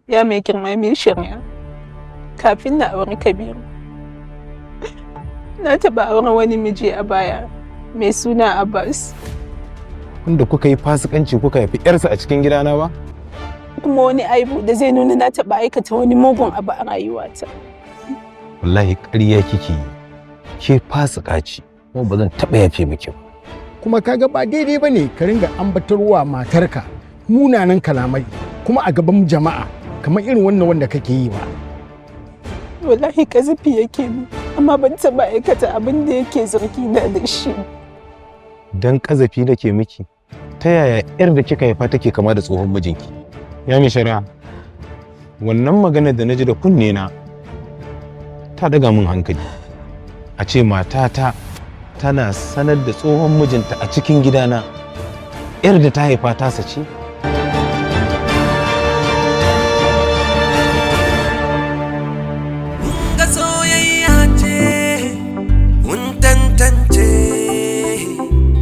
Ya mai girma mai shari'a, kafin na auri Kabiru, na taɓa auren wani miji a baya mai suna Abbas. Wanda kuka yi fasikanci kuka haifi ‘yarsa a cikin gidana ba? Kuma wani aibu da zai nuna na taɓa aikata wani mugun abu a rayuwata. Wallahi ƙarya kike yi, ke fasika ce, kuma ba zan taɓa yafe miki ba. Kuma kaga ba daidai bane ka ringa ambatarwa matarka munanan kalamai kuma a gaban jama'a kamar irin wannan wanda kake yi ba. Wallahi kazafi yake ni, amma ban taɓa aikata abin da yake zargi na da shi. Dan kazafi nake miki, ta yaya ‘yar da kika haifa take kama da tsohon mijinki? Ya mai shari'a, wannan magana da na ji da kunne na ta daga min hankali. A ce matata tana sanar da tsohon mijinta a cikin gidana, ‘yar da ta haifa tasa ce? Ga soyayya ce, mun tantance,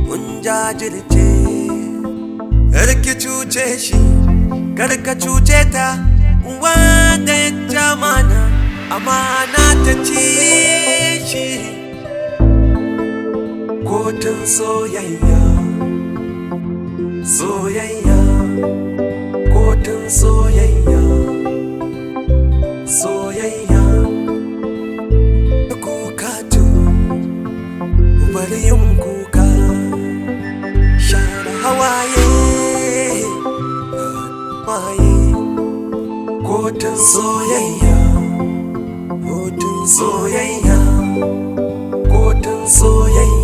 mun jajirce, ki cuce shi, ka cuce ta, wanda ya ja mana, amana ta ci shi. Kotun soyayya, soyayya, kotun soyayya, soyayya. Kokatu, bari yin kuka, share hawaye, hawaye. Kotun soyayya, kotun soyayya, kotun soyayya.